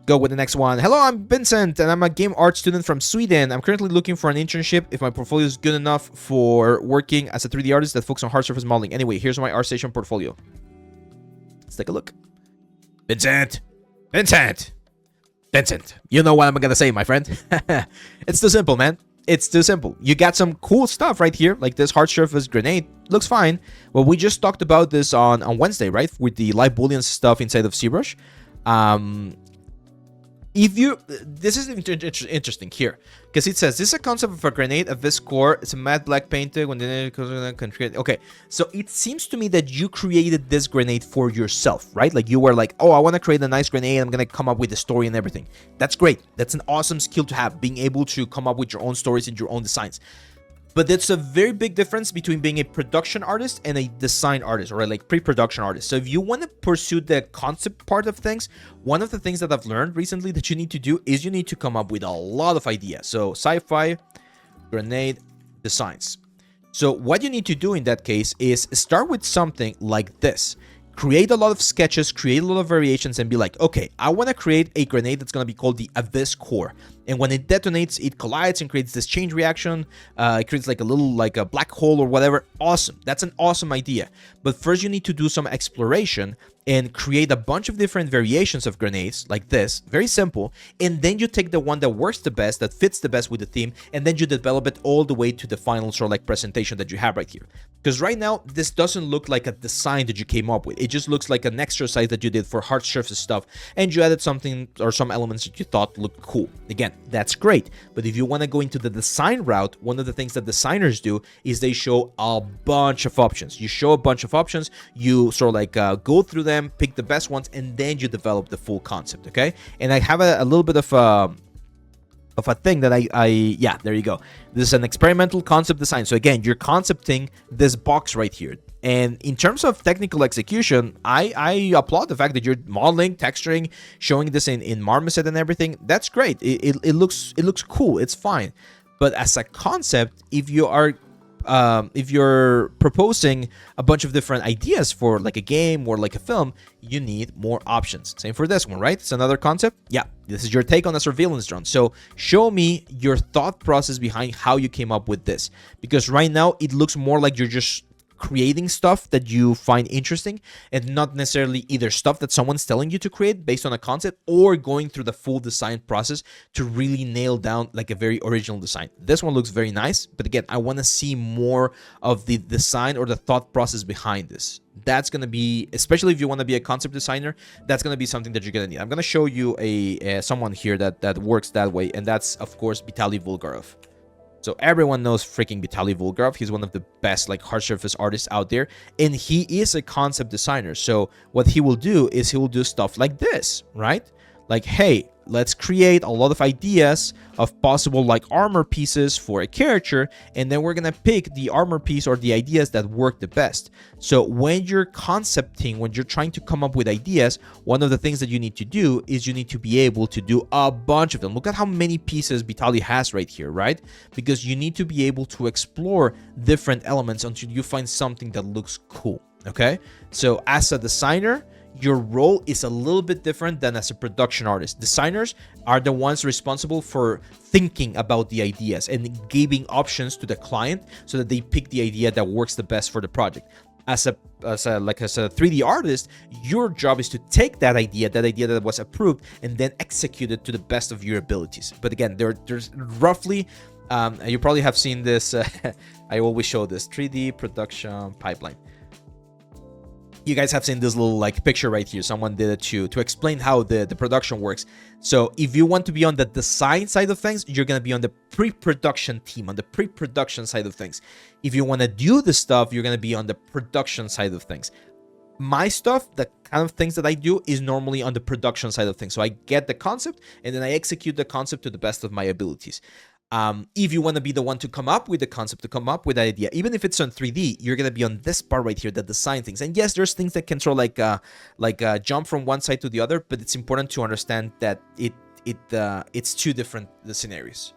Go with the next one. Hello, I'm Vincent, and I'm a game art student from Sweden. I'm currently looking for an internship if my portfolio is good enough for working as a 3D artist that focuses on hard surface modeling. Anyway, here's my ArtStation portfolio. Let's take a look. Vincent! Vincent! Vincent! You know what I'm gonna say, my friend. It's too simple, man. It's too simple. You got some cool stuff right here, like this hard surface grenade. Looks fine. Well, we just talked about this on Wednesday, right? With the live boolean stuff inside of ZBrush. This is interesting here, because it says this is a concept of a grenade of this core. It's a matte black painted when the can create. Okay, so it seems to me that you created this grenade for yourself, right? Like you were like, oh, I want to create a nice grenade. I'm gonna come up with the story and everything. That's great. That's an awesome skill to have, being able to come up with your own stories and your own designs. But it's a very big difference between being a production artist and a design artist, or like pre-production artist. So if you want to pursue the concept part of things, one of the things that I've learned recently that you need to do is you need to come up with a lot of ideas. So sci-fi, grenade, designs. So what you need to do in that case is start with something like this. Create a lot of sketches, create a lot of variations, and be like, okay, I want to create a grenade that's going to be called the Abyss Core. And when it detonates, it collides and creates this chain reaction. It creates like a little, like a black hole or whatever. Awesome. That's an awesome idea. But first you need to do some exploration and create a bunch of different variations of grenades like this. Very simple. And then you take the one that works the best, that fits the best with the theme, and then you develop it all the way to the final sort of like presentation that you have right here. Because right now, this doesn't look like a design that you came up with. It just looks like an exercise that you did for hard surface stuff, and you added something or some elements that you thought looked cool. Again, that's great. But if you want to go into the design route, one of the things that designers do is they show a bunch of options. You show a bunch of options, you sort of like go through them, pick the best ones, and then you develop the full concept, okay? And I have a little bit of a thing that yeah, there you go. This is an experimental concept design. So again, you're concepting this box right here. And in terms of technical execution, I applaud the fact that you're modeling, texturing, showing this in Marmoset and everything. That's great. It looks cool. It's fine. But as a concept, if you're proposing a bunch of different ideas for like a game or like a film, you need more options. Same for this one, right? It's another concept. Yeah, this is your take on a surveillance drone. So show me your thought process behind how you came up with this, because right now it looks more like you're just creating stuff that you find interesting, and not necessarily either stuff that someone's telling you to create based on a concept, or going through the full design process to really nail down like a very original design. This one looks very nice, but again, I want to see more of the design or the thought process behind this. That's going to be, especially if you want to be a concept designer, that's going to be something that you're going to need. I'm going to show you someone here that works that way, and that's of course Vitaly Vulgarov. So everyone knows freaking Vitaly Vulgarov. He's one of the best like hard surface artists out there, and he is a concept designer. So what he will do is he will do stuff like this, right? Like, hey, let's create a lot of ideas of possible like armor pieces for a character, and then we're gonna pick the armor piece or the ideas that work the best. So when you're concepting, when you're trying to come up with ideas, one of the things that you need to do is you need to be able to do a bunch of them. Look at how many pieces Vitaly has right here, right? Because you need to be able to explore different elements until you find something that looks cool, okay? So as a designer, your role is a little bit different than as a production artist. Designers are the ones responsible for thinking about the ideas and giving options to the client so that they pick the idea that works the best for the project. As a 3D artist, your job is to take that idea that was approved, and then execute it to the best of your abilities. But again, there's roughly, you probably have seen this, I always show this 3D production pipeline. You guys have seen this little like picture right here. Someone did it to explain how the production works. So if you want to be on the design side of things, you're going to be on the pre-production team, on the pre-production side of things. If you want to do the stuff, you're going to be on the production side of things. My stuff, the kind of things that I do, is normally on the production side of things. So I get the concept, and then I execute the concept to the best of my abilities. If you want to be the one to come up with the concept, to come up with the idea, even if it's on 3D, you're going to be on this part right here, the design things. And yes, there's things that can sort of like jump from one side to the other, but it's important to understand that it's two different scenarios.